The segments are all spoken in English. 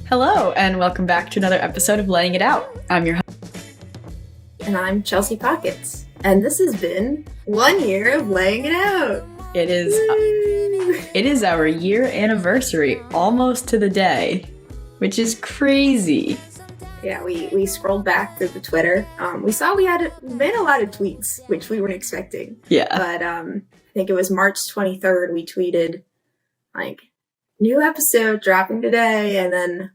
Hello, and welcome back to another episode of Laying It Out. I'm your host. And I'm Chelsea Pockets. And this has been 1 year of Laying It Out. It is our year anniversary, almost to the day, which is crazy. Yeah, we scrolled back through the Twitter. We saw we made a lot of tweets, which we weren't expecting. Yeah. But I think it was March 23rd, we tweeted, like, new episode dropping today, and then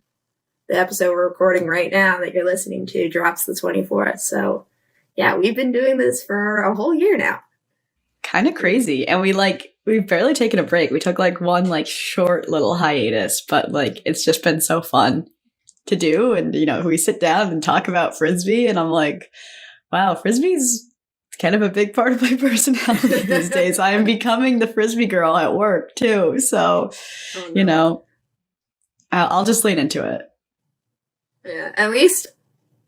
the episode we're recording right now that you're listening to drops the 24th. So, yeah, we've been doing this for a whole year now. Kind of crazy. And we've barely taken a break. We took one short little hiatus, but it's just been so fun to do. And, we sit down and talk about Frisbee, and I'm like, wow, Frisbee's kind of a big part of my personality these days. I am becoming the Frisbee girl at work too. So, I'll just lean into it. Yeah, at least,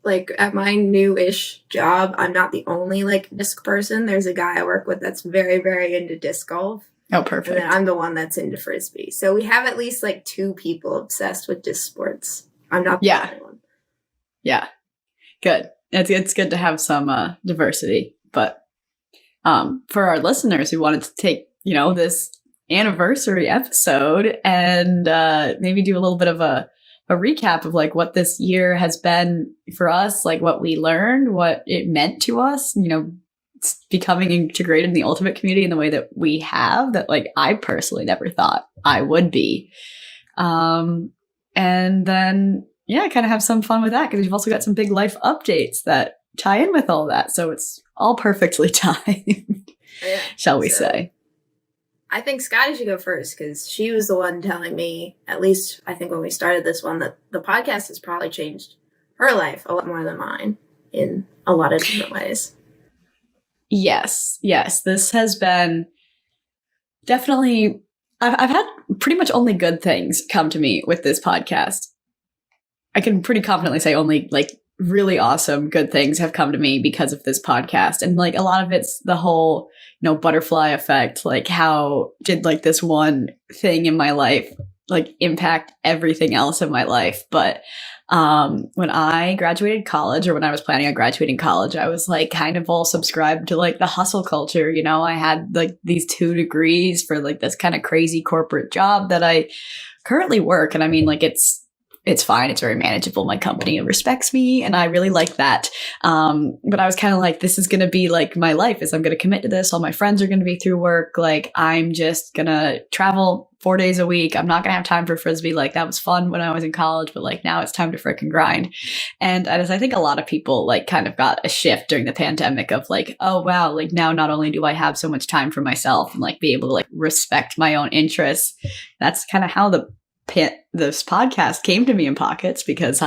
at my new-ish job, I'm not the only, disc person. There's a guy I work with that's very, very into disc golf. Oh, perfect. And then I'm the one that's into Frisbee. So we have at least, two people obsessed with disc sports. I'm not the only one. Yeah. Good. It's good to have some diversity. But for our listeners who wanted to take, this anniversary episode and maybe do a little bit of a recap of what this year has been for us, what we learned, what it meant to us, becoming integrated in the ultimate community in the way that we have, that I personally never thought I would be. And then, kind of have some fun with that, because we've also got some big life updates that tie in with all that. So it's all perfectly timed, shall we say. I think Scotty should go first, because she was the one telling me, at least I think when we started this one, that the podcast has probably changed her life a lot more than mine in a lot of different ways. Yes. This has been definitely, I've had pretty much only good things come to me with this podcast. I can pretty confidently say only really awesome good things have come to me because of this podcast. And a lot of it's the whole, butterfly effect. How did this one thing in my life impact everything else in my life? But when I graduated college, or when I was planning on graduating college, I was kind of all subscribed to the hustle culture. I had these 2 degrees for this kind of crazy corporate job that I currently work. And I mean, it's fine. It's very manageable. My company respects me, and I really like that. But I was kind of this is going to be my life, is I'm going to commit to this. All my friends are going to be through work. I'm just going to travel 4 days a week. I'm not going to have time for Frisbee. That was fun when I was in college, but now it's time to frickin' grind. And as I think a lot of people kind of got a shift during the pandemic of oh, wow, now not only do I have so much time for myself and be able to respect my own interests. That's kind of how this podcast came to me in Pockets, because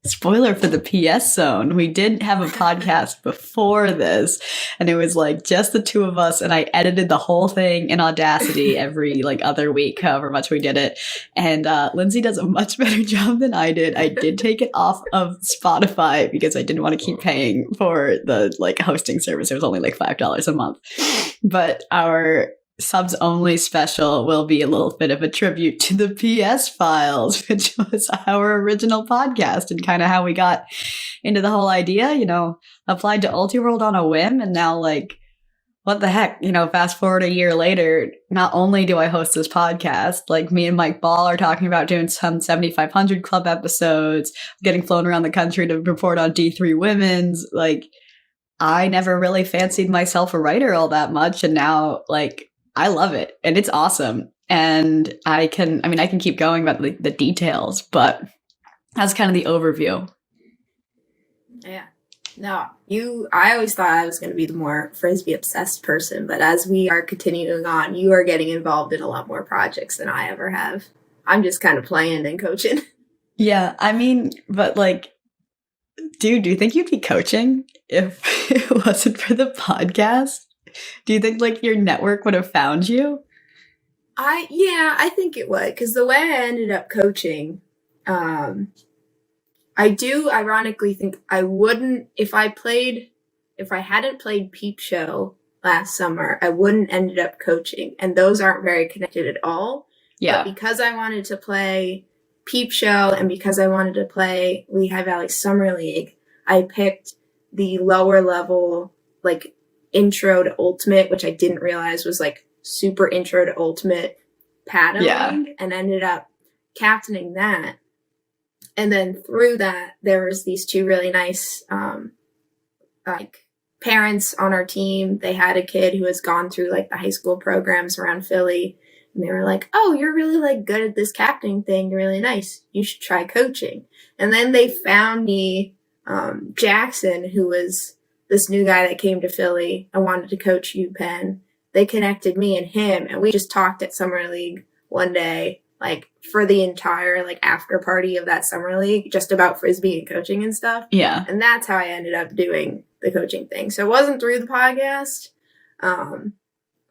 spoiler for the PS zone, we did have a podcast before this, and it was just the 2 of us, and I edited the whole thing in Audacity every other week, however much we did it. And Lindsay does a much better job than I did. I did take it off of Spotify because I didn't want to keep paying for the hosting service. It was only $5 a month. But our subs only special will be a little bit of a tribute to the PS Files, which was our original podcast, and kind of how we got into the whole idea, applied to Ultiworld on a whim. And now what the heck, fast forward a year later, not only do I host this podcast, me and Mike Ball are talking about doing some 7500 Club episodes, getting flown around the country to report on D3 Women's. I never really fancied myself a writer all that much. And now I love it, and it's awesome. And I can keep going about the details, but that's kind of the overview. Yeah. No, I always thought I was going to be the more Frisbee obsessed person, but as we are continuing on, you are getting involved in a lot more projects than I ever have. I'm just kind of playing and coaching. Yeah. But dude, do you think you'd be coaching if it wasn't for the podcast? Do you think your network would have found you? I think it would, because the way I ended up coaching, I do ironically think I wouldn't, if I hadn't played Peep Show last summer, I wouldn't ended up coaching. And those aren't very connected at all. Yeah. But because I wanted to play Peep Show, and because I wanted to play Lehigh Valley Summer League, I picked the lower level, like, intro to ultimate, which I didn't realize was, like, super intro to ultimate paddling, and ended up captaining that. And then through that, there was these two really nice, like, parents on our team. They had a kid who has gone through, like, the high school programs around Philly. And they were like, oh, you're really, like, good at this captaining thing. You're really nice. You should try coaching. And then they found me, Jackson, who was this new guy that came to Philly. I wanted to coach UPenn. They connected me and him, and we just talked at Summer League one day, like, for the entire, like, after party of that Summer League, just about Frisbee and coaching and stuff. Yeah. And that's how I ended up doing the coaching thing. So it wasn't through the podcast.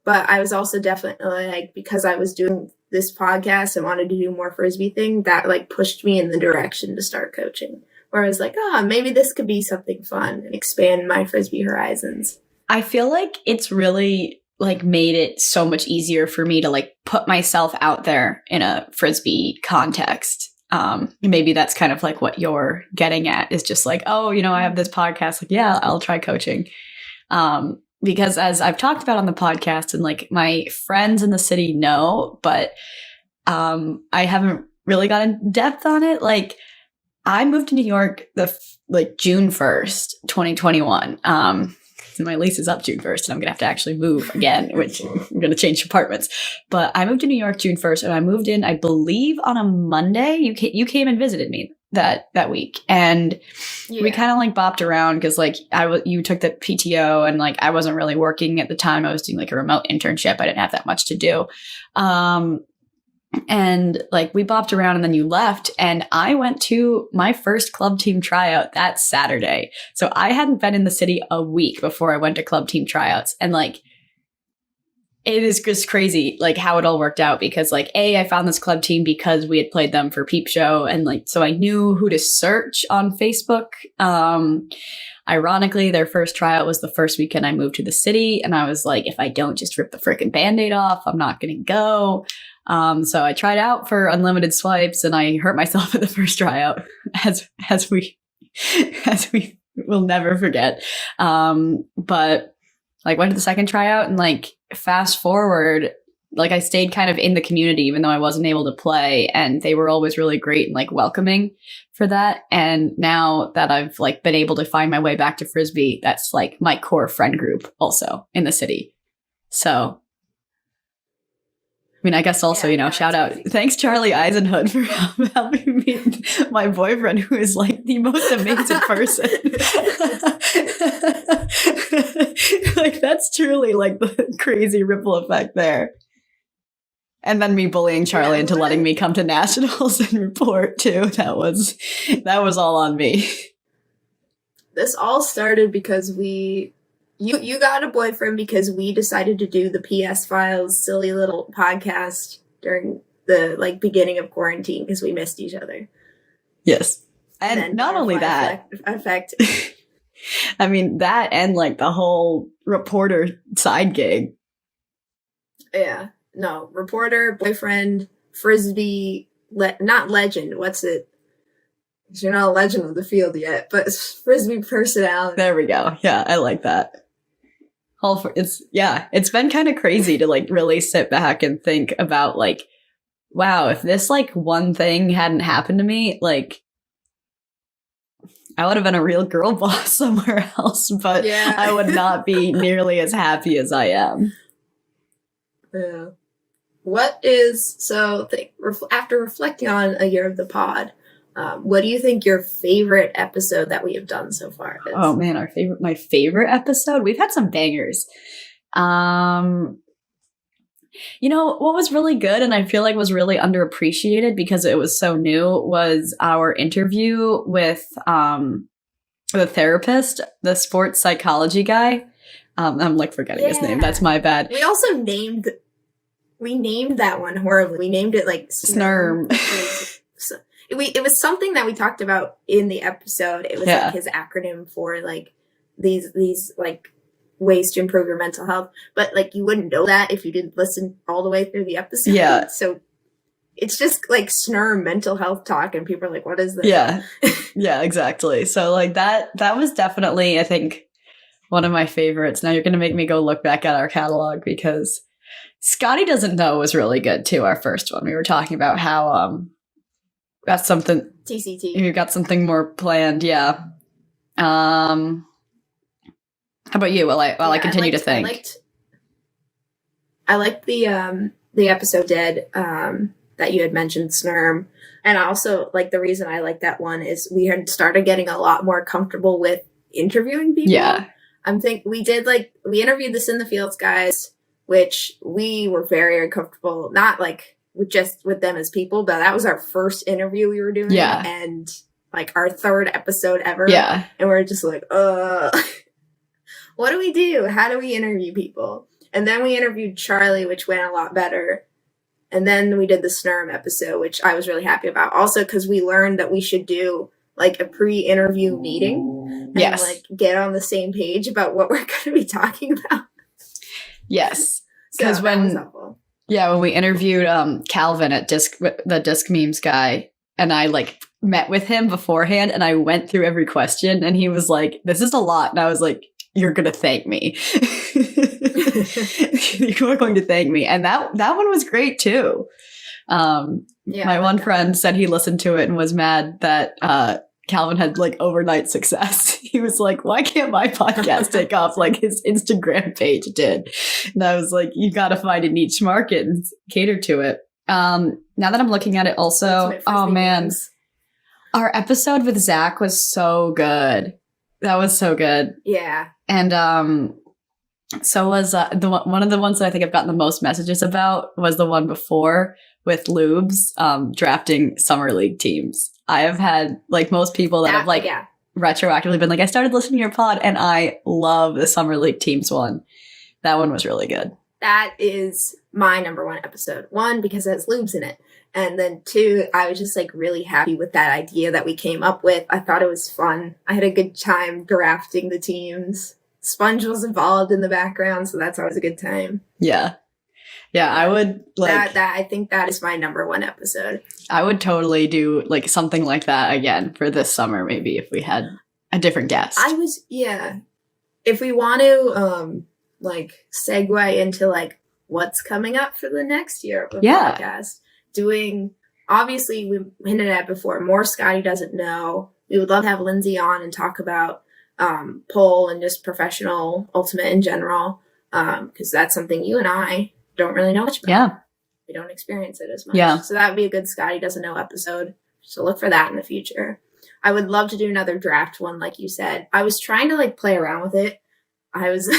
But I was also definitely, like, because I was doing this podcast and wanted to do more Frisbee thing, that, like, pushed me in the direction to start coaching. Where I was like, maybe this could be something fun and expand my Frisbee horizons. I feel like it's really, like, made it so much easier for me to, like, put myself out there in a Frisbee context. Maybe that's kind of like what you're getting at, is just like, oh, I have this podcast. Like, yeah, I'll try coaching. Because as I've talked about on the podcast, and, like, my friends in the city know, but I haven't really got in depth on it. Like, I moved to New York June 1st, 2021. So my lease is up June 1st, and I'm going to have to actually move again, which I'm going to change apartments. But I moved to New York June 1st, and I moved in, I believe, on a Monday. You came and visited me that week, and we kind of, like, bopped around because, like, you took the PTO, and, like, I wasn't really working at the time. I was doing, like, a remote internship. I didn't have that much to do. And, like, we bopped around, and then you left, and I went to my first club team tryout that Saturday. So I hadn't been in the city a week before I went to club team tryouts. And, like, it is just crazy, like, how it all worked out, because, like, I found this club team because we had played them for Peep Show, and, like, so I knew who to search on Facebook. Ironically, their first tryout was the first weekend I moved to the city, and I was like, if I don't just rip the freaking Band-Aid off, I'm not going to go. So I tried out for unlimited swipes, and I hurt myself at the first tryout, as we will never forget. But, like, went to the second tryout, and, like, fast forward, like, I stayed kind of in the community, even though I wasn't able to play, and they were always really great and, like, welcoming for that. And now that I've, like, been able to find my way back to Frisbee, that's, like, my core friend group also in the city. So, I mean, I guess also, shout out. Thanks, Charlie Eisenhood, for helping me, my boyfriend, who is, like, the most amazing person. Like, that's truly, like, the crazy ripple effect there. And then me bullying Charlie into letting me come to nationals and report too. That was all on me. This all started because you got a boyfriend because we decided to do the PS Files silly little podcast during the, like, beginning of quarantine because we missed each other. Yes. And not only that. Effect. I mean, that and, like, the whole reporter side gig. Yeah. No, reporter, boyfriend, Frisbee, not legend. What's it? You're not a legend of the field yet, but it's Frisbee personality. There we go. Yeah, I like that. It's been kind of crazy to, like, really sit back and think about, like, wow, if this, like, one thing hadn't happened to me, like, I would have been a real girl boss somewhere else, but yeah. I would not be nearly as happy as I am. Yeah. After reflecting on a year of the pod, what do you think your favorite episode that we have done so far is? Oh man, my favorite episode? We've had some bangers. What was really good and I feel like was really underappreciated because it was so new was our interview with the therapist, the sports psychology guy. I'm, like, forgetting his name. That's my bad. We also named that one horribly. We named it, like, Snurm. It was something that we talked about in the episode. It was like his acronym for, like, these like ways to improve your mental health. But, like, you wouldn't know that if you didn't listen all the way through the episode. Yeah. So it's just like snurm mental health talk, and people are like, what is this? Yeah. Yeah, exactly. So like that was definitely, I think, one of my favorites. Now you're going to make me go look back at our catalog because Scotti Doesn't Know was really good too, our first one. We were talking about how that's something TCT. you got something more planned, yeah. How about you? While I continue to think. I liked the episode Dead that you had mentioned, Snurm. And also, like, the reason I like that one is we had started getting a lot more comfortable with interviewing people. Yeah. We interviewed the In the Fields guys, which we were very uncomfortable, not like with them as people, but that was our first interview we were doing. Yeah. And like our third episode ever. Yeah. And we're just like, what do we do? How do we interview people? And then we interviewed Charlie, which went a lot better. And then we did the Snurm episode, which I was really happy about. Also, because we learned that we should do like a pre-interview meeting and like get on the same page about what we're going to be talking about. Yes. Because when we interviewed Calvin at the Disc Memes guy, and I like met with him beforehand and I went through every question and he was like, this is a lot. And I was like, you're going to thank me. You are going to thank me. And that one was great too. My one friend said he listened to it and was mad that Calvin had like overnight success. He was like, why can't my podcast take off like his Instagram page did? And I was like, you got to find a niche market and cater to it. Now that I'm looking at it also, oh man, our episode with Zach was so good. That was so good. Yeah. And so was one of the ones that I think I've gotten the most messages about was the one before with Lubes drafting summer league teams. I have had like most people that have like retroactively been like, I started listening to your pod and I love the summer league teams one. That one was really good. That is my number one episode. One, because it has Lubes in it. And then two, I was just like really happy with that idea that we came up with. I thought it was fun. I had a good time drafting the teams. Sponge was involved in the background, so that's always a good time. Yeah. Yeah, I would like that. I think that is my number one episode. I would totally do like something like that again for this summer, maybe if we had a different guest. If we want to like segue into like what's coming up for the next year of the podcast. Obviously we hinted at before, more Scotti Doesn't Know. We would love to have Lindsay on and talk about pole and just professional ultimate in general, because that's something you and I don't really know much about. Yeah. We don't experience it as much. Yeah. So that would be a good Scotti Doesn't Know episode. So look for that in the future. I would love to do another draft one, like you said. I was trying to like play around with it. I was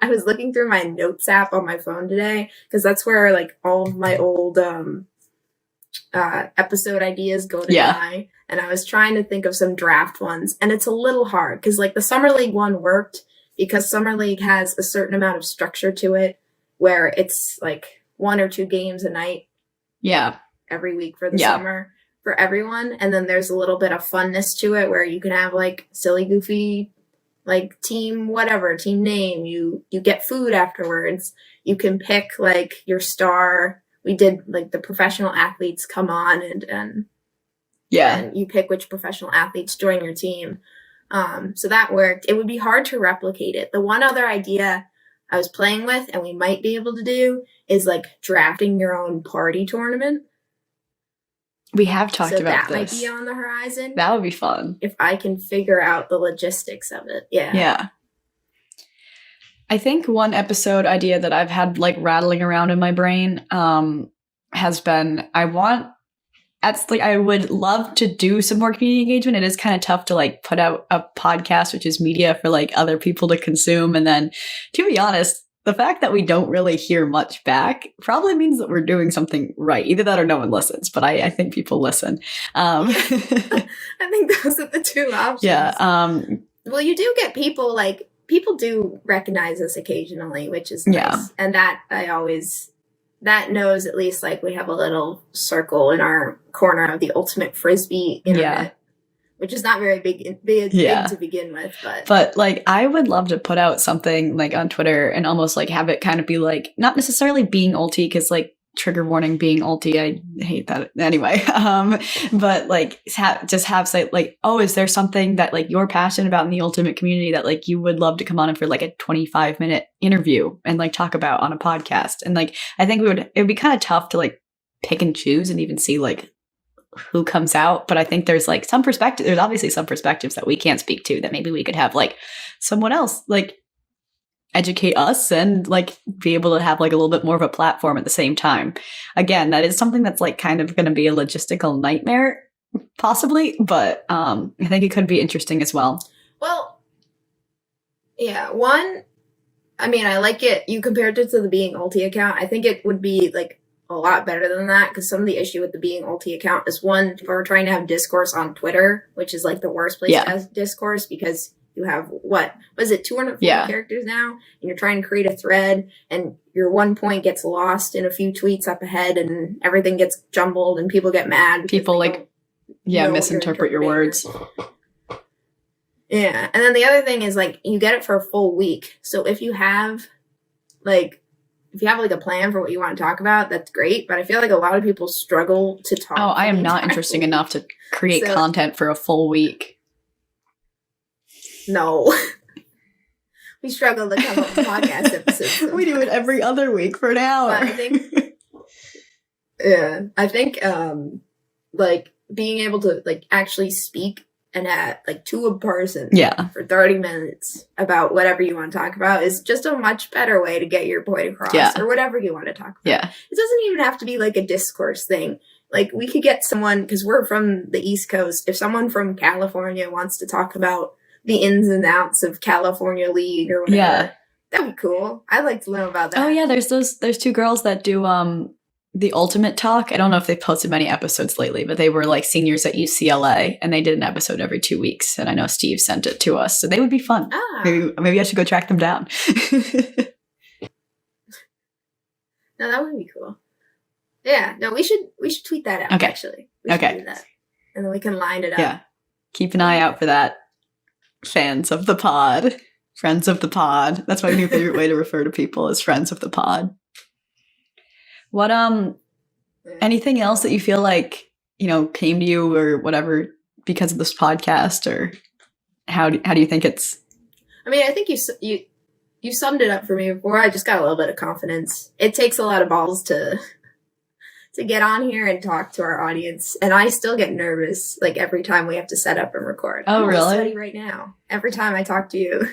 looking through my notes app on my phone today, because that's where like all of my old episode ideas go to die. And I was trying to think of some draft ones, and it's a little hard because like the Summer League one worked because Summer League has a certain amount of structure to it where it's like 1 or 2 games a night. Yeah. Every week for the summer for everyone. And then there's a little bit of funness to it where you can have like silly, goofy, like team, whatever, team name. You get food afterwards. You can pick like your star. We did like the professional athletes come on and you pick which professional athletes join your team. So that worked. It would be hard to replicate it. The one other idea I was playing with and we might be able to do is like drafting your own party tournament. We have talked about this. That might be on the horizon. That would be fun. If I can figure out the logistics of it. Yeah. Yeah. I think one episode idea that I've had like rattling around in my brain has been I would love to do some more community engagement. It is kind of tough to like put out a podcast, which is media for like other people to consume. And then to be honest, the fact that we don't really hear much back probably means that we're doing something right. Either that or no one listens, but I think people listen. I think those are the two options. Yeah. Well, you do get people do recognize us occasionally, which is nice. Yeah. And that knows at least like we have a little circle in our corner of the ultimate Frisbee internet, which is not very big to begin with. But like, I would love to put out something like on Twitter and almost like have it kind of be like, not necessarily being ulti, because like trigger warning being ulti. I hate that anyway. But like just have say like, oh, is there something that like you're passionate about in the ultimate community that like you would love to come on for like a 25-minute interview and like talk about on a podcast? And like I think it would be kind of tough to like pick and choose and even see like who comes out. But I think there's like some perspective. There's obviously some perspectives that we can't speak to that maybe we could have like someone else like educate us and like be able to have like a little bit more of a platform at the same time. Again, that is something that's like kind of going to be a logistical nightmare possibly, but I think it could be interesting as well. Well, yeah, I mean, I like it. You compared it to the Being Ulti account. I think it would be like a lot better than that, because some of the issue with the Being Ulti account is one, people are trying to have discourse on Twitter, which is like the worst place to have discourse, because you have, what is it, 240 characters now? And you're trying to create a thread, and your one point gets lost in a few tweets up ahead, and everything gets jumbled, and people get mad. People like, misinterpret your words. Yeah. And then the other thing is, like, you get it for a full week. So if you have, like, a plan for what you want to talk about, that's great. But I feel like a lot of people struggle to talk. Oh, I am not interesting enough to create content for a full week. No. We struggle to come up with podcast episodes sometimes. We do it every other week for an hour. But I think, like, being able to, like, actually speak and like to a person for 30 minutes about whatever you want to talk about is just a much better way to get your point across, or whatever you want to talk about. Yeah. It doesn't even have to be like a discourse thing. Like, we could get someone, because we're from the East Coast, if someone from California wants to talk about the ins and outs of California League or whatever, that'd be cool. I'd like to learn about that. Oh yeah, there's two girls that do the Ultimate Talk. I don't know if they've posted many episodes lately, but they were like seniors at UCLA, and they did an episode every 2 weeks. And I know Steve sent it to us, so they would be fun. Maybe I should go track them down. No, that would be cool. Yeah, no, we should tweet that out. Okay. Actually, we should do that, and then we can line it up. Yeah, keep an eye out for that. Fans of the pod, friends of the pod. That's my new favorite way to refer to people, is friends of the pod. What anything else that you feel like, came to you or whatever because of this podcast, or how do you think it's? I mean, I think you summed it up for me before. I just got a little bit of confidence. It takes a lot of balls to get on here and talk to our audience, and I still get nervous like every time we have to set up and record. Oh, I'm really? sweaty right now. Every time I talk to you,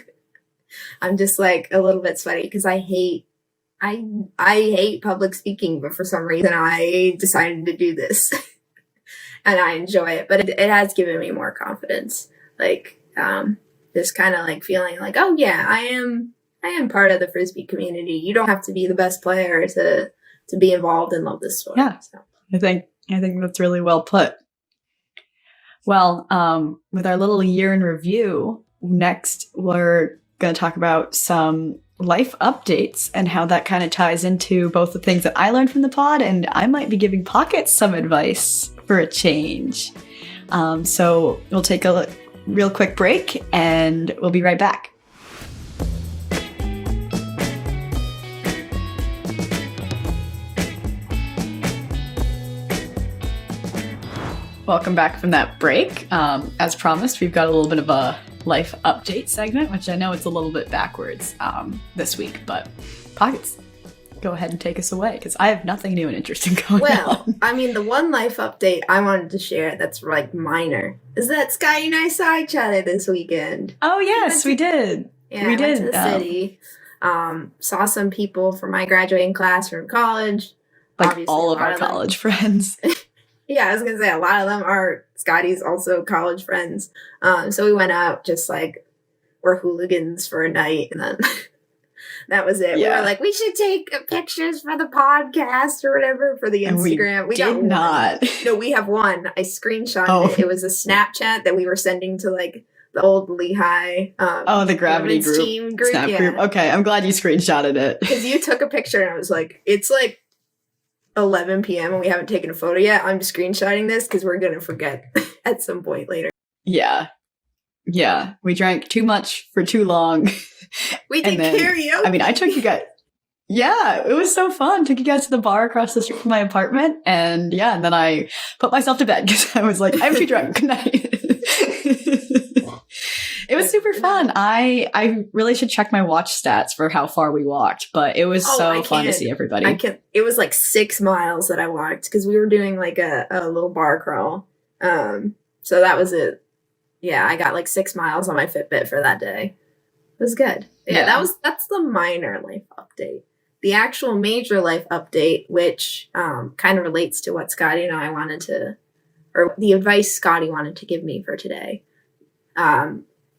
I'm just like a little bit sweaty because I hate public speaking, but for some reason I decided to do this and I enjoy it. But it has given me more confidence. Like, just kind of like feeling like, oh yeah, I am part of the Frisbee community. You don't have to be the best player to be involved and love this sport. Yeah. So. I think that's really well put. Well, with our little year in review, next we're going to talk about some life updates and how that kind of ties into both the things that I learned from the pod, and I might be giving Pockets some advice for a change. So we'll take a real quick break and we'll be right back. Welcome back from that break. As promised, we've got a little bit of a life update segment, which I know it's a little bit backwards this week, but Pockets, go ahead and take us away, because I have nothing new and interesting going on. Well, I mean, the one life update I wanted to share that's like minor is that Scotty and I saw each other this weekend. Oh yes, we did. Yeah, we did. Went to the city. Saw some people from my graduating class from college. Like obviously, all of our college friends. Yeah, I was going to say, a lot of them are Scotty's also college friends. So we went out just like, we're hooligans for a night, and then that was it. Yeah. We were like, we should take pictures for the podcast or whatever for the Instagram. We did not. No, we have one. I screenshotted it. It was a Snapchat that we were sending to like the old Lehigh. The Gravity group. Team group. Snap group. Okay, I'm glad you screenshotted it. Because you took a picture and I was like, it's like 11 p.m. and we haven't taken a photo yet. I'm screenshotting this because we're going to forget at some point later. Yeah. We drank too much for too long. We did karaoke. I mean, I took you guys. Yeah, it was so fun. Took you guys to the bar across the street from my apartment. And yeah, and then I put myself to bed because I was like, I'm too drunk. Good night. It was super fun. I really should check my watch stats for how far we walked, but it was so fun to see everybody. It was like 6 miles that I walked because we were doing like a little bar crawl. So that was it. Yeah, I got like 6 miles on my Fitbit for that day. It was good. Yeah, that's the minor life update. The actual major life update, which kind of relates to what Scotti and I wanted to, or the advice Scotti wanted to give me for today.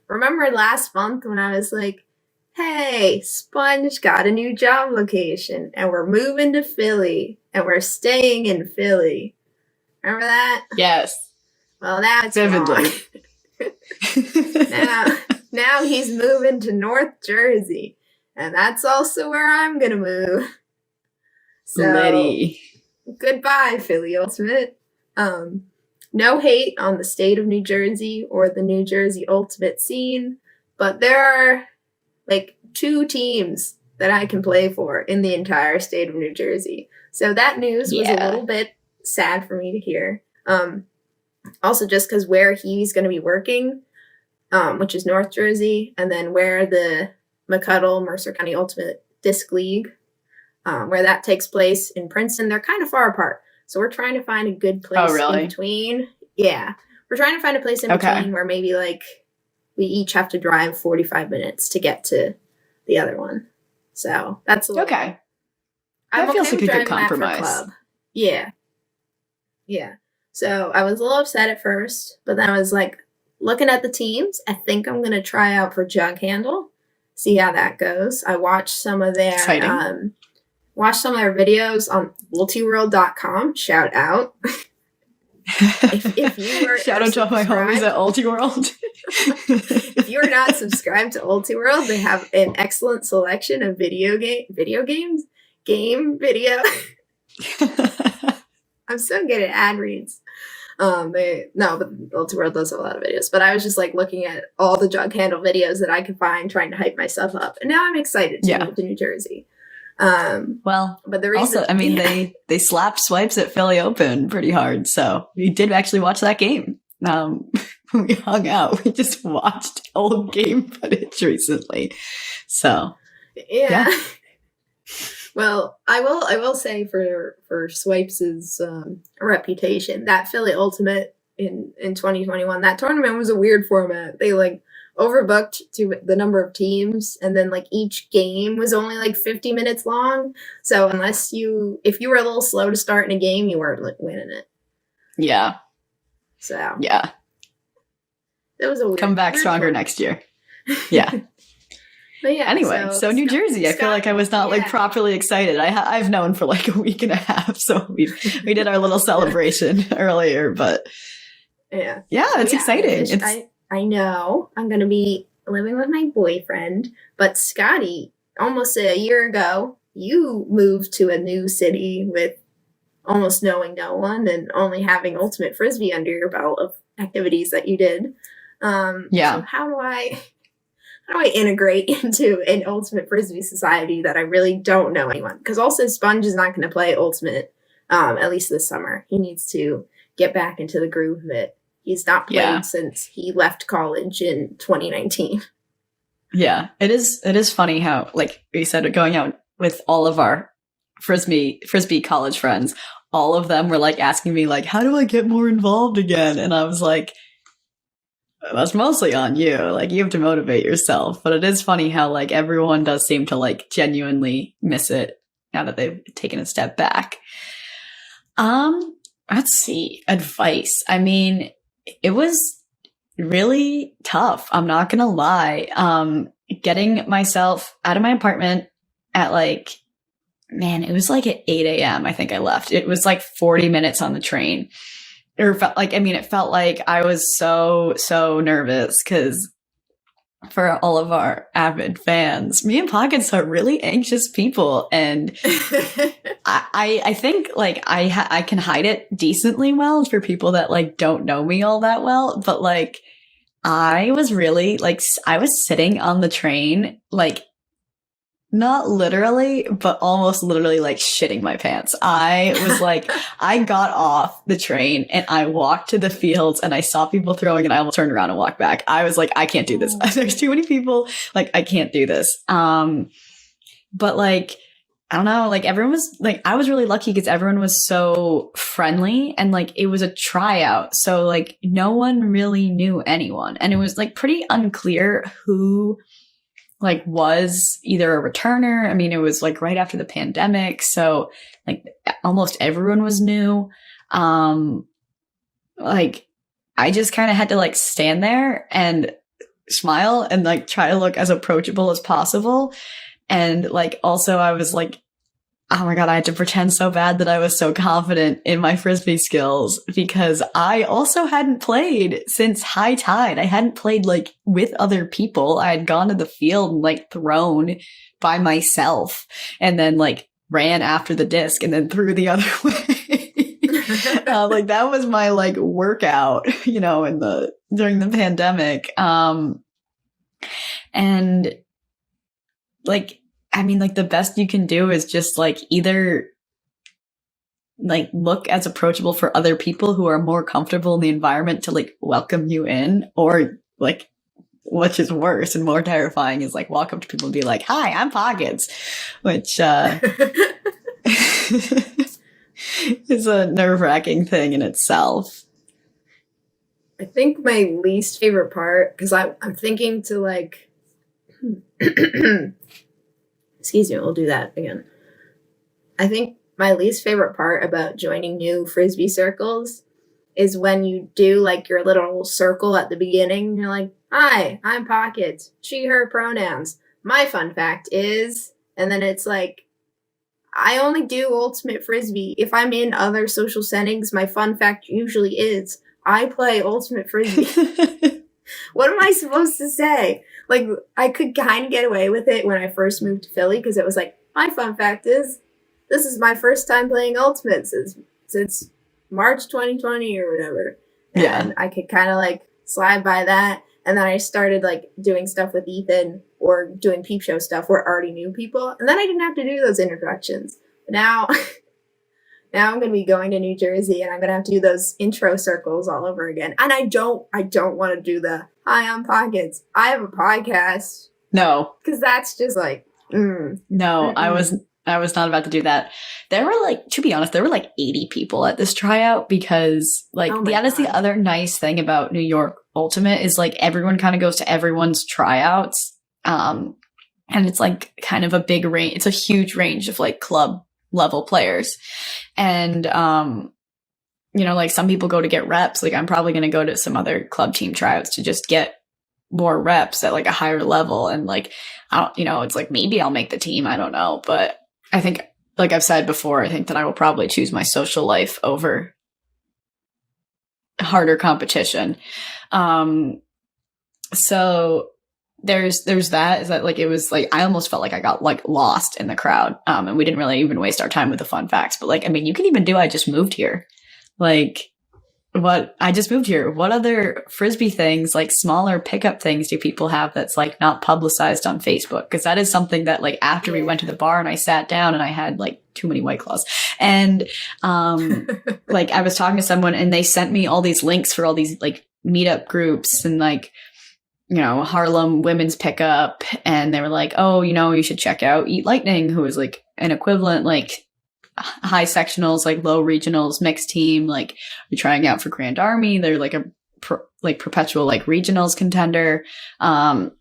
Remember last month when I was like, hey, Sponge got a new job location and we're moving to Philly and we're staying in Philly. Remember that? Yes. Well, now it's vividly. Now he's moving to North Jersey. And that's also where I'm going to move. So, Letty. Goodbye, Philly Ultimate. No hate on the state of New Jersey or the New Jersey Ultimate scene, but there are like 2 teams that I can play for in the entire state of New Jersey. So that news was a little bit sad for me to hear. Also, just because where he's going to be working, which is North Jersey, and then where the McCuddle Mercer County Ultimate Disc League, where that takes place in Princeton, they're kind of far apart. So we're trying to find a good place in between. Yeah. We're trying to find a place in between where maybe like we each have to drive 45 minutes to get to the other one. So that's a little... Okay. That feels like a good compromise. Club. Yeah. Yeah. So I was a little upset at first, but then I was like, looking at the teams, I think I'm going to try out for Jug Handle, see how that goes. I watched some of their... Watch some of their videos on ultiworld.com. Shout out. if you are Shout out to all my homies at Ultiworld. If you are not subscribed to Ultiworld, they have an excellent selection of video games. Video. I'm so good at ad reads. But Ultiworld does have a lot of videos. But I was just like looking at all the Jug Handle videos that I could find, trying to hype myself up. And now I'm excited to move to New Jersey. But the reason, also, I mean, they slapped Swipes at Philly Open pretty hard, so we did actually watch that game. We hung out. We just watched old game footage recently. So yeah. Well, I will say for Swipes' reputation, that Philly Ultimate in 2021, that tournament was a weird format. They like overbooked to the number of teams, and then like each game was only like 50 minutes long. So if you were a little slow to start in a game, you weren't like, winning it. Yeah. So yeah, it was a weird, come back stronger next year. Yeah. But yeah. Anyway, so New Jersey, I feel like I was not like properly excited. I've known for like a week and a half, so we did our little celebration earlier, but yeah, it's exciting. I know I'm going to be living with my boyfriend, but Scotti, almost a year ago, you moved to a new city with almost knowing no one and only having Ultimate Frisbee under your belt of activities that you did. So how do I integrate into an Ultimate Frisbee society that I really don't know anyone? Because also Sponge is not going to play Ultimate, at least this summer. He needs to get back into the groove of it. He's not played since he left college in 2019. Yeah, it is funny how, like we said, going out with all of our Frisbee college friends, all of them were like asking me like, how do I get more involved again? And I was like, that's mostly on you. Like, you have to motivate yourself. But it is funny how like everyone does seem to like genuinely miss it now that they've taken a step back. Let's see. Advice. I mean, it was really tough. I'm not going to lie. Getting myself out of my apartment at like, man, it was like at 8 a.m. I think I left. It was like 40 minutes on the train. It felt like I was so nervous because for all of our avid fans, me and Pockets are really anxious people. And I think like I can hide it decently well for people that like don't know me all that well. But like, I was really like, I was sitting on the train, like not literally, but almost literally like shitting my pants. I was like, I got off the train and I walked to the fields and I saw people throwing and I almost turned around and walked back. I was like, I can't do this. There's too many people. Like, I can't do this. But like, I don't know, like everyone was like, I was really lucky because everyone was so friendly and like it was a tryout. So like no one really knew anyone. And it was like pretty unclear who like was either a returner. I mean, it was like right after the pandemic. So like almost everyone was new. Like I just kind of had to like stand there and smile and like try to look as approachable as possible. And like, also I was like, oh my God, I had to pretend so bad that I was so confident in my Frisbee skills because I also hadn't played since high tide. I hadn't played like with other people. I had gone to the field and like thrown by myself and then like ran after the disc and then threw the other way. Like that was my like workout, you know, during the pandemic. And like, I mean, like the best you can do is just like either like look as approachable for other people who are more comfortable in the environment to like welcome you in, or like, which is worse and more terrifying is like walk up to people and be like, hi, I'm Pockets, which is a nerve-wracking thing in itself. I think my least favorite part, because I'm thinking to like excuse me, we'll do that again. I think my least favorite part about joining new Frisbee circles is when you do like your little circle at the beginning. You're like, hi, I'm Pockets, she, her pronouns. My fun fact is, and then it's like, I only do Ultimate Frisbee. If I'm in other social settings, my fun fact usually is, I play Ultimate Frisbee. What am I supposed to say? Like, I could kind of get away with it when I first moved to Philly because it was like, my fun fact is, this is my first time playing Ultimate since March 2020 or whatever. Yeah. And I could kind of like slide by that. And then I started like doing stuff with Ethan or doing peep show stuff where I already knew people. And then I didn't have to do those introductions. But now I'm going to be going to New Jersey and I'm going to have to do those intro circles all over again. And I don't want to do the, hi, I'm Pockets, I have a podcast. No. Because that's just like, No, Mm-mm. I was not about to do that. There were like, to be honest, there were like 80 people at this tryout because like Oh my that is the God. other nice thing about New York Ultimate is like everyone kind of goes to everyone's tryouts. And it's like kind of a big range. It's a huge range of like club level players. And, you know, like some people go to get reps. Like I'm probably going to go to some other club team tryouts to just get more reps at like a higher level. And like, I don't, you know, it's like maybe I'll make the team. I don't know. But I think, like I've said before, I think that I will probably choose my social life over harder competition. So there's that, is that like it was like I almost felt like I got like lost in the crowd, and we didn't really even waste our time with the fun facts. But like, I mean, you can even do I just moved here, like what I just moved here. What other Frisbee things, like smaller pickup things, do people have that's like not publicized on Facebook? Because that is something that like after we went to the bar and I sat down and I had like too many White Claws, and like I was talking to someone and they sent me all these links for all these like meetup groups and like, you know, Harlem women's pickup. And they were like, oh, you know, you should check out Eat Lightning, who is like an equivalent, like high sectionals, like low regionals mixed team. Like you're trying out for Grand Army. They're like a perpetual like regionals contender. And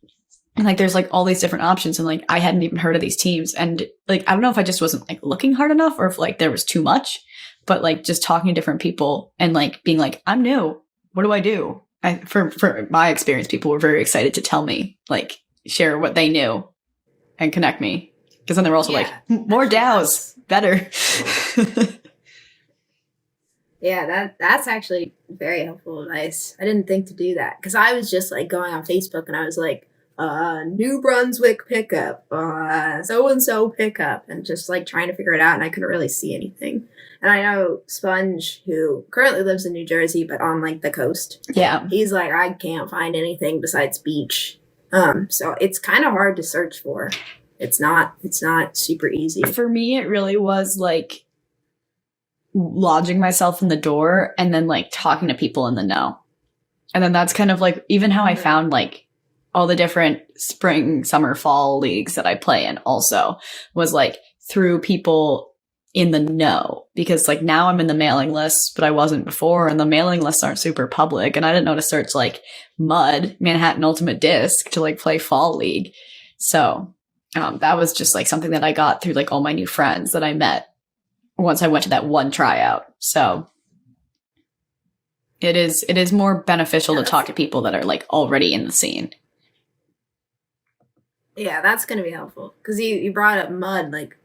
like there's like all these different options. And like I hadn't even heard of these teams. And like I don't know if I just wasn't like looking hard enough or if like there was too much. But like just talking to different people and like being like, I'm new. What do I do? For my experience, people were very excited to tell me, like, share what they knew and connect me. Because then they were also like, more DAOs, better. Yeah, that's actually very helpful advice. I didn't think to do that because I was just like going on Facebook and I was like, New Brunswick pickup, so-and-so pickup, and just like trying to figure it out, and I couldn't really see anything. And I know Sponge, who currently lives in New Jersey, but on like the coast. Yeah. He's like, I can't find anything besides beach. So it's kind of hard to search for. It's not super easy. For me, it really was like lodging myself in the door and then like talking to people in the know. And then that's kind of like even how I found like all the different spring, summer, fall leagues that I play in also was like through people in the know, because like now I'm in the mailing list, but I wasn't before, and the mailing lists aren't super public, and I didn't know to search like Mud, Manhattan Ultimate Disc to like play fall league. So that was just like something that I got through like all my new friends that I met once I went to that one tryout. So it is more beneficial to talk to people that are like already in the scene. Yeah, that's going to be helpful. Because you brought up Mud, like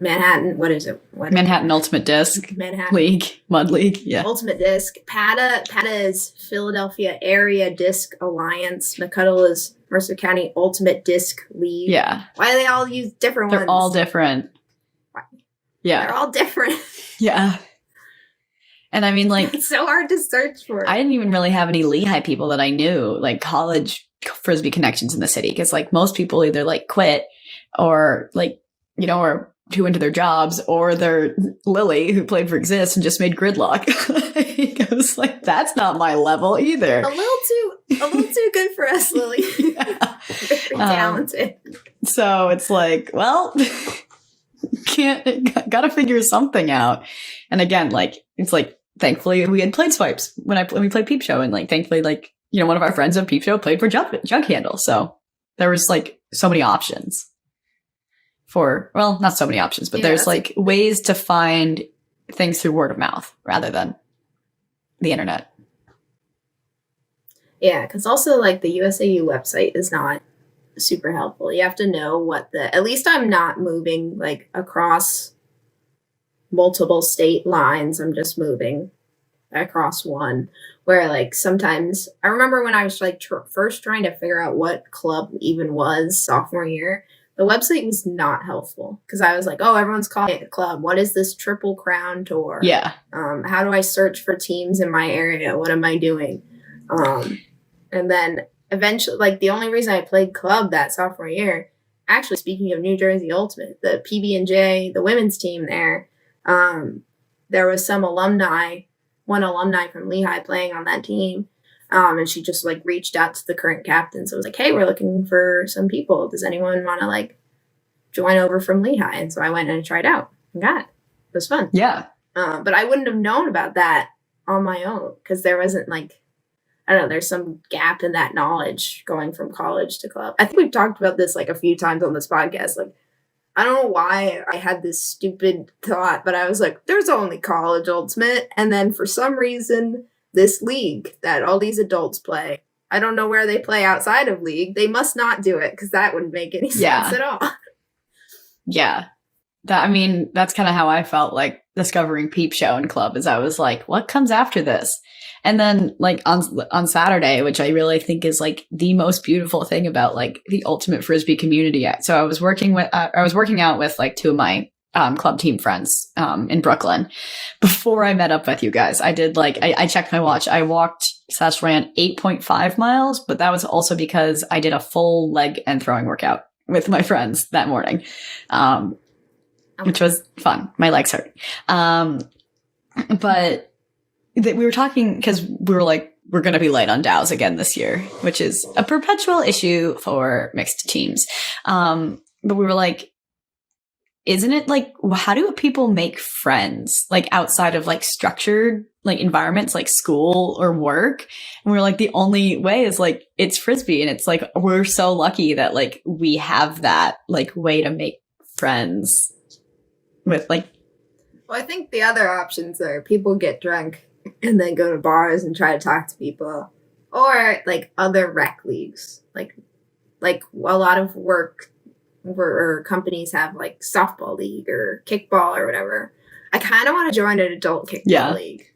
Manhattan, what is it? Manhattan Ultimate Disc League, Mud League, yeah. Ultimate Disc. PATA is Philadelphia Area Disc Alliance. McCuttle is Mercer County Ultimate Disc League. Yeah. Why do they all use different ones? They're all different. Why? Yeah. They're all different. Yeah. And I mean, like... It's so hard to search for. I didn't even really have any Lehigh people that I knew, like college Frisbee connections in the city, because like most people either like quit or like, you know, are too into their jobs, or they're Lily who played for Exist and just made Gridlock. I was like, that's not my level either. A little too good for us, Lily. Yeah. Very talented. So it's like, well, gotta figure something out. And again, like, it's like, thankfully we had played Swipes when we played Peep Show, and like, thankfully, like, you know, one of our friends of Peep Show played for Jug Handle. So there was like so many options. Well, not so many options, but there's like ways to find things through word of mouth rather than the internet. Yeah, because also like the USAU website is not super helpful. You have to know at least I'm not moving like across multiple state lines. I'm just moving across one, where like sometimes I remember when I was like first trying to figure out what club even was sophomore year, the website was not helpful, because I was like, oh, everyone's calling it a club. What is this Triple Crown tour? Yeah. How do I search for teams in my area? What am I doing? And then eventually, like the only reason I played club that sophomore year, actually speaking of New Jersey Ultimate, the PB&J, the women's team there was one alumni from Lehigh playing on that team. And she just like reached out to the current captain. So it was like, hey, we're looking for some people. Does anyone want to like join over from Lehigh? And so I went and tried out and got it. It was fun. Yeah. But I wouldn't have known about that on my own, because there wasn't like, I don't know, there's some gap in that knowledge going from college to club. I think we've talked about this like a few times on this podcast. Like, I don't know why I had this stupid thought, but I was like, there's only college ultimate. And then for some reason, this league that all these adults play, I don't know where they play outside of league. They must not do it, because that wouldn't make any sense at all. Yeah. That's kind of how I felt like discovering Peep Show and club, is I was like, what comes after this? And then like on Saturday, which I really think is like the most beautiful thing about like the ultimate Frisbee community. So I was working out with like two of my club team friends in Brooklyn before I met up with you guys. I did like, I checked my watch. I ran 8.5 miles, but that was also because I did a full leg and throwing workout with my friends that morning, which was fun. My legs hurt. But we were talking because we were like, we're going to be light on DAOs again this year, which is a perpetual issue for mixed teams. But we were like, isn't it like, how do people make friends like outside of like structured like environments like school or work? And we were like, the only way is like, it's Frisbee. And it's like, we're so lucky that like we have that like way to make friends with like. Well, I think the other options are people get drunk and then go to bars and try to talk to people, or like other rec leagues, like a lot of work or companies have like softball league or kickball or whatever. I kind of want to join an adult kickball league.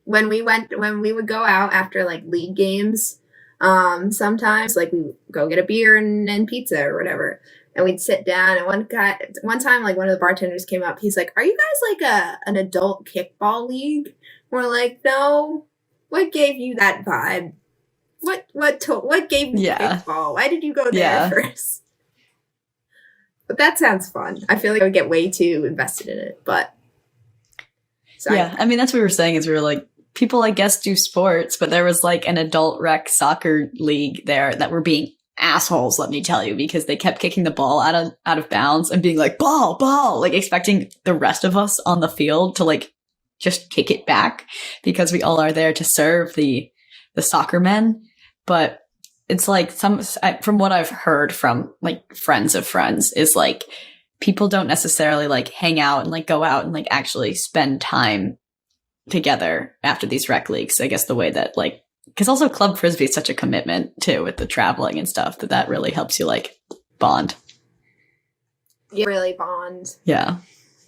When we would go out after like league games, sometimes like we go get a beer and pizza or whatever, and we'd sit down, and one time like one of the bartenders came up, he's like, are you guys like an adult kickball league? We're like, no. What gave you that vibe? what gave you kickball? Why did you go there first? But that sounds fun. I feel like I would get way too invested in it, but I mean, that's what we were saying is we were like, people, I guess, do sports, but there was like an adult rec soccer league there that were being assholes, let me tell you, because they kept kicking the ball out of bounds and being like, ball, like expecting the rest of us on the field to like just kick it back because we all are there to serve the soccer men. But it's like from what I've heard from like friends of friends is like people don't necessarily like hang out and like go out and like actually spend time together after these rec leagues. I guess the way that like, because also Club Frisbee is such a commitment too with the traveling and stuff that really helps you like bond. You really bond. Yeah.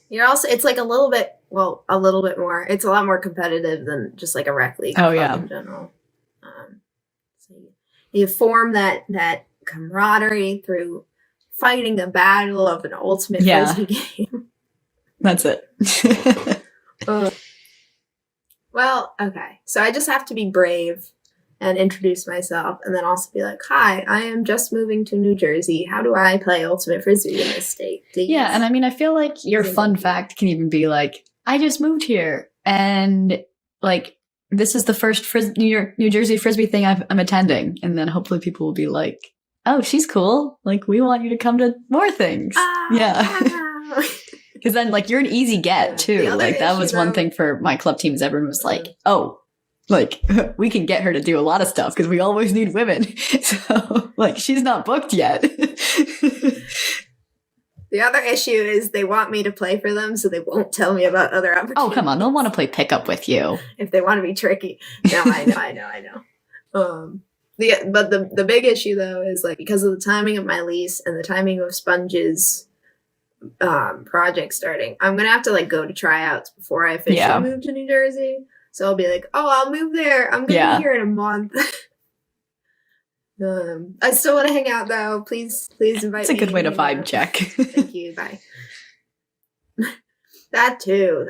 You're also, it's like a little bit more. It's a lot more competitive than just like a rec league. Oh yeah. In general. So you form that camaraderie through fighting the battle of an ultimate Frisbee game. That's it. Well, okay. So I just have to be brave and introduce myself and then also be like, hi, I am just moving to New Jersey. How do I play ultimate Frisbee in this state? Yeah, and I mean, I feel like your fun fact can even be like, I just moved here and like, this is the first New Jersey Frisbee thing I'm attending. And then hopefully people will be like, oh, she's cool. Like, we want you to come to more things. Yeah. Because then, like, you're an easy get, too. Like, that was one thing for my club teams. Everyone was like, oh, like, we can get her to do a lot of stuff because we always need women. So, like, she's not booked yet. The other issue is they want me to play for them, so they won't tell me about other opportunities. Oh, come on. They'll want to play pickup with you. If they want to be tricky. No, I know. But the big issue, though, is, like, because of the timing of my lease and the timing of Sponge's project starting, I'm gonna have to like go to tryouts before I officially move to New Jersey. So I'll be like, oh, I'll move there. I'm gonna be here in a month. I still want to hang out though. Please invite me. It's a good way to vibe check. Thank you. Bye. That too.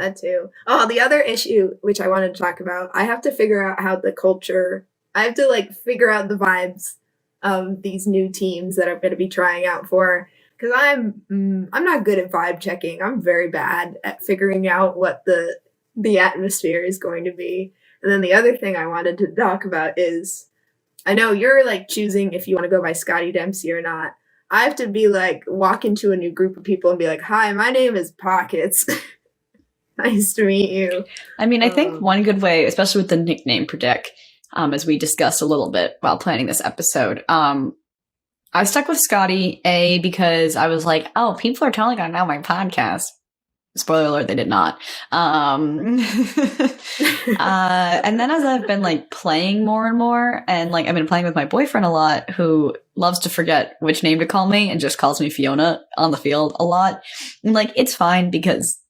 Oh, the other issue which I wanted to talk about, I have to figure out how the culture. I have to like figure out the vibes of these new teams that I'm going to be trying out for. Because I'm not good at vibe checking. I'm very bad at figuring out what the atmosphere is going to be. And then the other thing I wanted to talk about is, I know you're like choosing if you want to go by Scotti Dempsey or not. I have to be like, walk into a new group of people and be like, hi, my name is Pockets. Nice to meet you. I mean, I think one good way, especially with the nickname predict, as we discussed a little bit while planning this episode, I stuck with Scotti, because I was like, oh, people are totally going to know my podcast. Spoiler alert, they did not. And then as I've been like playing more and more, and like I've been playing with my boyfriend a lot, who loves to forget which name to call me and just calls me Fiona on the field a lot. And like, it's fine because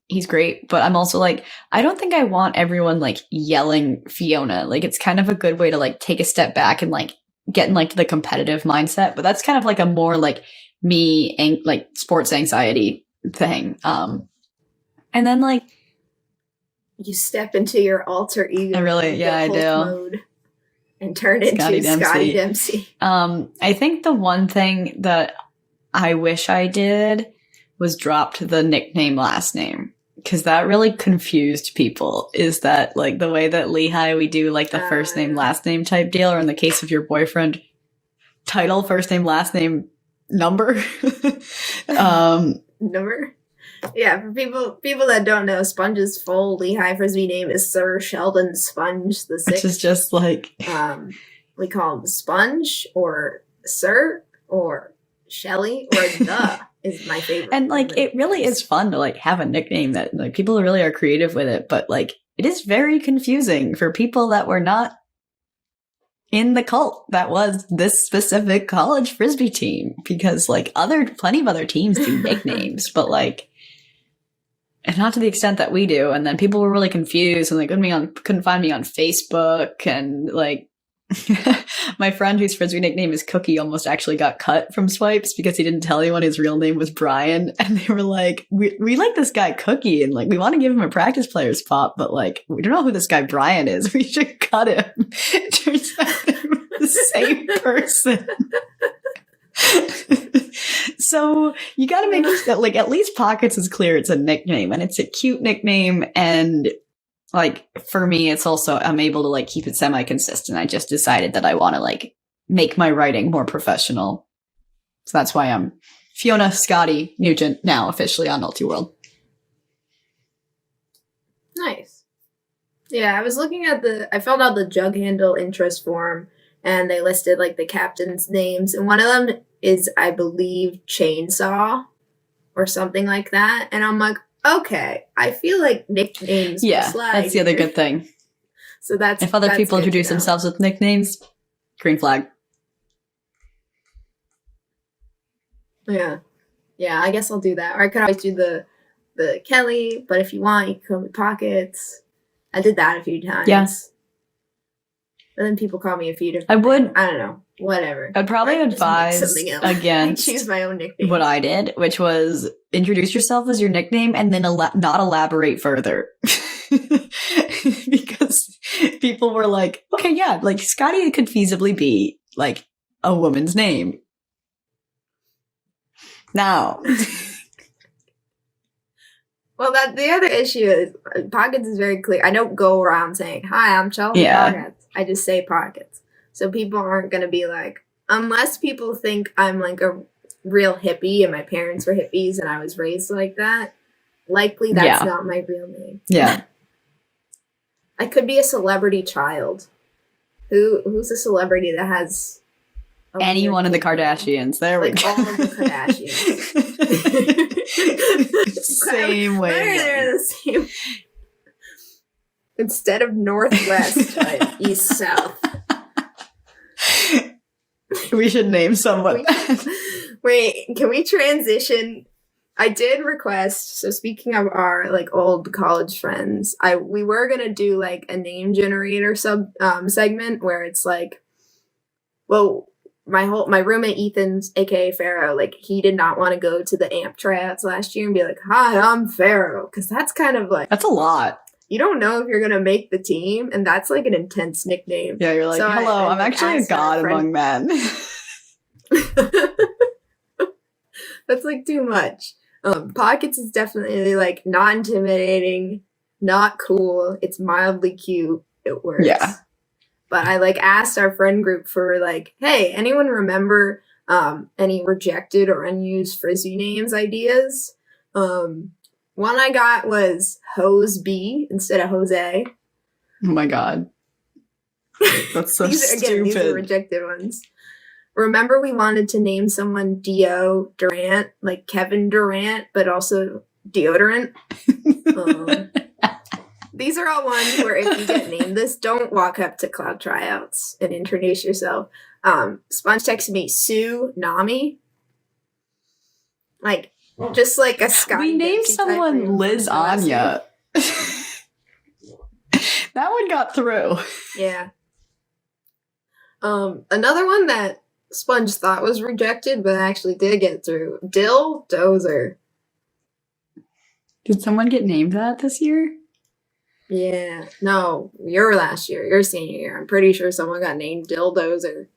he's great, but I'm also like, I don't think I want everyone like yelling Fiona. Like, it's kind of a good way to like take a step back and like get in like the competitive mindset, but that's kind of like a more like me and like sports anxiety thing. And then like you step into your alter ego. I do. Mode and turn into Scotti Dempsey. I think the one thing that I wish I did was dropped the nickname last name. Because that really confused people. Is that like the way that Lehigh we do like the first name, last name type deal, or in the case of your boyfriend, title, first name, last name, number? Number? Yeah, for people that don't know, Sponge's full Lehigh Frisbee name is Sir Sheldon Sponge the Sixth. Which is just like we call him Sponge or Sir or Shelly or the is my favorite. And like it really is fun to like have a nickname that like people really are creative with it, but like it is very confusing for people that were not in the cult that was this specific college Frisbee team, because like plenty of other teams do nicknames, but like, and not to the extent that we do. And then people were really confused and they couldn't find me on Facebook, and like My friend whose Frisbee nickname is Cookie almost actually got cut from Swipes because he didn't tell anyone his real name was Brian. And they were like, we like this guy Cookie and like we want to give him a practice player spot, but like we don't know who this guy Brian is. We should cut him. It turns out they were the same person. So you got to make it that like at least Pockets is clear it's a nickname and it's a cute nickname. And like for me, it's also I'm able to like keep it semi-consistent. I just decided that I want to like make my writing more professional. So that's why I'm Fiona Scotti Nugent now officially on Multiworld. Nice. Yeah, I was looking at I filled out the jug handle interest form and they listed like the captain's names. And one of them is, I believe, Chainsaw or something like that. And I'm like, okay, I feel like nicknames. Yeah, that's the other good thing. So that's if other people introduce to themselves with nicknames, green flag. Yeah. Yeah, I guess I'll do that. Or I could always do the Kelly, but if you want, you can call me Pockets. I did that a few times. Yeah. And then people call me a few different I would. I don't know. Whatever. I'd probably advise against choose my own nickname. What I did, which was introduce yourself as your nickname and then not elaborate further. Because people were like, okay, yeah, like Scotty could feasibly be like a woman's name. Now. Well, the other issue is Pockets is very clear. I don't go around saying, hi, I'm Chelsea Pockets. I just say Pockets. So people aren't going to be like, unless people think I'm like a real hippie and my parents were hippies and I was raised like that, likely that's not my real name. Yeah. I could be a celebrity child. Who's a celebrity that has... Anyone in the Kardashians. There we go. All of the Kardashians. Same way. They're the same. Instead of northwest, east south. We should name someone. Wait, can we transition? I did request. So speaking of our like old college friends, we were gonna do like a name generator segment where it's like, well, my roommate Ethan's, aka Pharaoh, like he did not want to go to the AMP tryouts last year and be like, "Hi, I'm Pharaoh," because that's kind of like that's a lot. You don't know if you're gonna make the team, and that's like an intense nickname. Yeah, you're like, so hello, I'm actually a god among men. That's like too much. Pockets is definitely like not intimidating, not cool. It's mildly cute. It works. Yeah. But I like asked our friend group for like, hey, anyone remember any rejected or unused Frisbee names ideas? One I got was Hose B instead of Jose. Oh my god. That's so stupid. These are rejected ones. Remember we wanted to name someone Dio Durant, like Kevin Durant, but also deodorant? These are all ones where if you get named this, don't walk up to Cloud tryouts and introduce yourself. Sponge texted me, Sue Nami. Like, just like a Scotty. We named someone Liz Anya. That one got through. Yeah. Another one that Sponge thought was rejected, but actually did get through. Dill Dozer. Did someone get named that this year? Yeah. No, your last year, your senior year. I'm pretty sure someone got named Dill Dozer.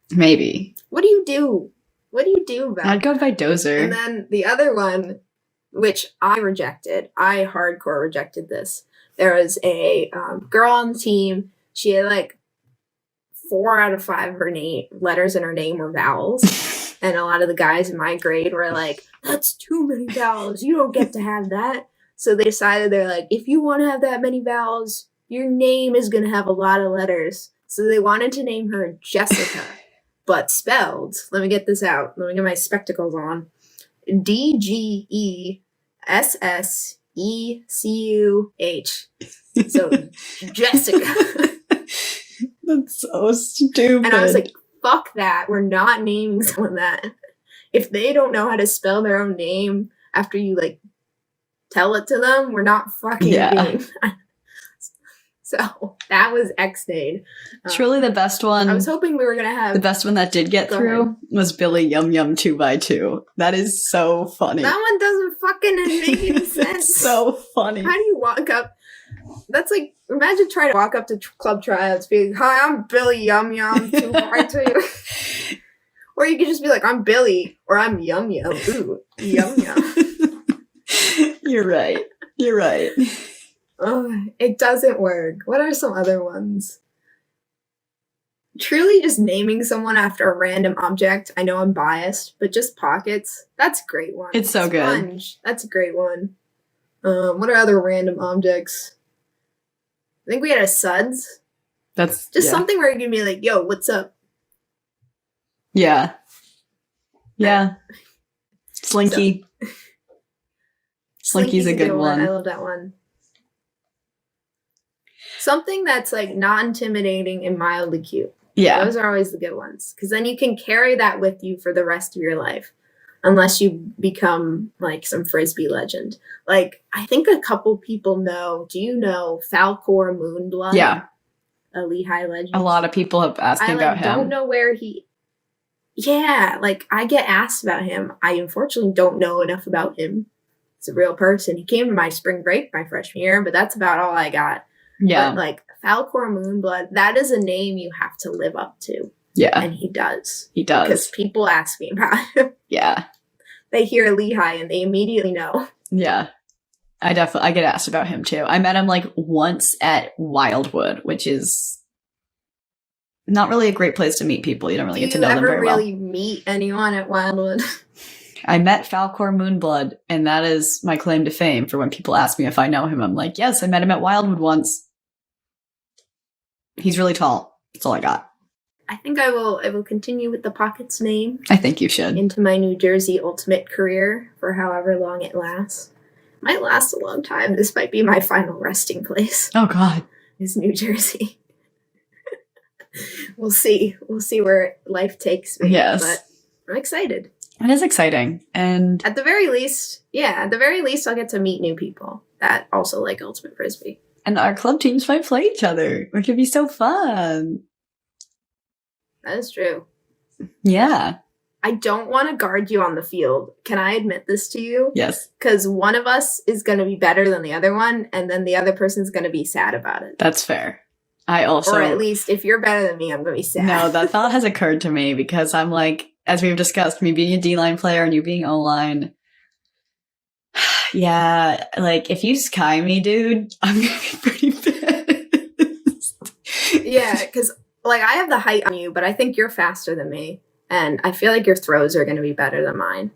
Maybe. What do you do? What do you do about it? I'd go by Dozer. And then the other one, which I rejected, I hardcore rejected this. There was a girl on the team. She had like 4 out of 5 of her letters in her name were vowels. And a lot of the guys in my grade were like, that's too many vowels. You don't get to have that. So they decided, they're like, if you want to have that many vowels, your name is going to have a lot of letters. So they wanted to name her Jessica, but spelled, let me get this out. Let me get my spectacles on. DGESSECUH. So Jessica. That's so stupid. And I was like, fuck that. We're not naming someone that. If they don't know how to spell their own name after you like tell it to them, we're not fucking doing that. So that was X-Nade. Truly the best one. I was hoping we were going to have... The best one that did get through was Billy Yum Yum 2x2. That is so funny. That one doesn't fucking make any sense. So funny. How do you walk up? That's like, imagine trying to walk up to club tryouts being, hi, I'm Billy Yum Yum 2x2. Or you could just be like, I'm Billy, or I'm Yum Yum. Ooh, Yum Yum. You're right. You're right. Oh, it doesn't work. What are some other ones? Truly just naming someone after a random object. I know I'm biased, but just Pockets. That's a great one. It's so good. Sponge. That's a great one. What are other random objects? I think we had a Suds. That's just something where you can be like, yo, what's up? Yeah. Yeah. Slinky. Slinky's a good one. I love that one. Something that's like not intimidating and mildly cute. Yeah. Those are always the good ones. Because then you can carry that with you for the rest of your life. Unless you become like some Frisbee legend. Like, I think a couple people know. Do you know Falcor Moonblood? Yeah. A Lehigh legend. A lot of people have asked me about him. I don't know where he... Yeah, like, I get asked about him. I unfortunately don't know enough about him. He's a real person. He came to my spring break my freshman year, but that's about all I got. Yeah. But, like, Falcor Moonblood, that is a name you have to live up to. Yeah. And he does. He does. Because people ask me about him. Yeah. They hear Lehigh and they immediately know. Yeah. I get asked about him too. I met him like once at Wildwood, which is not really a great place to meet people. You don't really get to know them very well. Do you ever really meet anyone at Wildwood? I met Falcor Moonblood, and that is my claim to fame for when people ask me if I know him. I'm like, yes, I met him at Wildwood once. He's really tall. That's all I got. I think I will continue with the Pockets name. I think you should. Into my New Jersey Ultimate career for however long it lasts. Might last a long time. This might be my final resting place. Oh, God. Is New Jersey. We'll see. We'll see where life takes me. Yes. But I'm excited. It is exciting. And at the very least, I'll get to meet new people that also like Ultimate Frisbee. And our club teams might play each other, which would be so fun. That is true. Yeah. I don't want to guard you on the field. Can I admit this to you? Yes. Because one of us is going to be better than the other one, and then the other person's going to be sad about it. That's fair. I also... Or at least, if you're better than me, I'm going to be sad. No, that thought has occurred to me because I'm like, as we've discussed, me being a D-line player and you being O-line... Yeah, like, if you sky me, dude, I'm going to be pretty pissed. Yeah, because, like, I have the height on you, but I think you're faster than me. And I feel like your throws are going to be better than mine.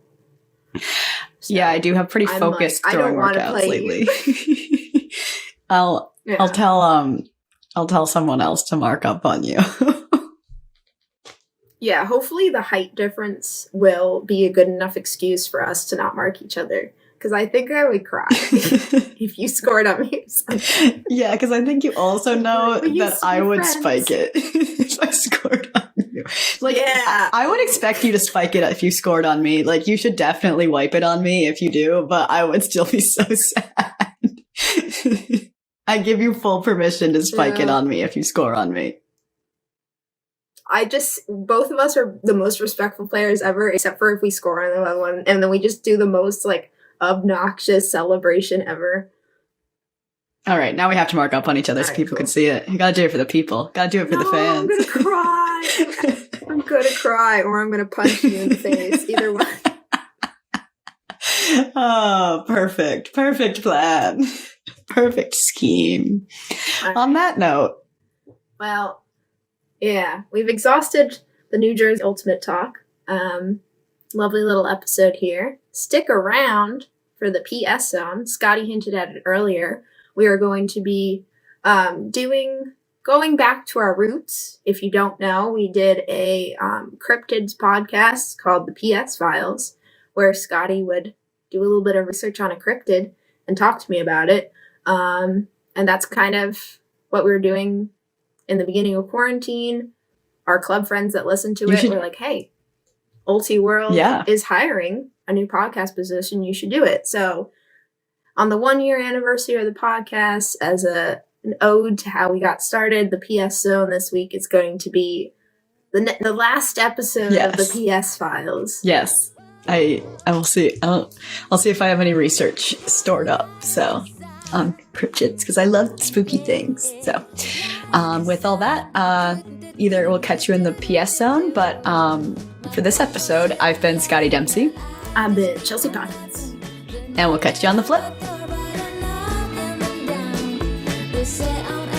So yeah, I do have pretty focused throwing workouts lately. I'll tell someone else to mark up on you. Yeah, hopefully the height difference will be a good enough excuse for us to not mark each other. Because I think I would cry if you scored on me. Yeah, because I think you also know that I would spike it if I scored on you. Like, yeah. I would expect you to spike it if you scored on me. Like, you should definitely wipe it on me if you do, but I would still be so sad. I give you full permission to spike it on me if you score on me. Both of us are the most respectful players ever, except for if we score on the other one, and then we just do the most, like, obnoxious celebration ever. All right, now we have to mark up on each other so people can see it. You gotta do it for the people. Gotta do it for the fans. I'm gonna cry. I'm gonna cry, or I'm gonna punch you in the face. Either one. Oh, perfect. Perfect plan. Perfect scheme. On that note. Well, yeah, we've exhausted the New Jersey Ultimate talk. Lovely little episode here. Stick around for the PS Zone. Scotti hinted at it earlier. We are going to be going back to our roots. If you don't know, we did a cryptids podcast called the PS Files, where Scotti would do a little bit of research on a cryptid and talk to me about it. And that's kind of what we were doing in the beginning of quarantine. Our club friends that listened to it were like, hey, Ulti World is hiring a new podcast position. You should do it. So on the 1 year anniversary of the podcast, as a an ode to how we got started. The PS Zone this week is going to be the last episode of the PS Files. Yes. I will see. I'll see if I have any research stored up. So on cryptids, because I love spooky things. So with all that, either we'll catch you in the PS Zone, but for this episode, I've been Scotty Dempsey. I've been Chelsea Pockets. And we'll catch you on the flip. Set out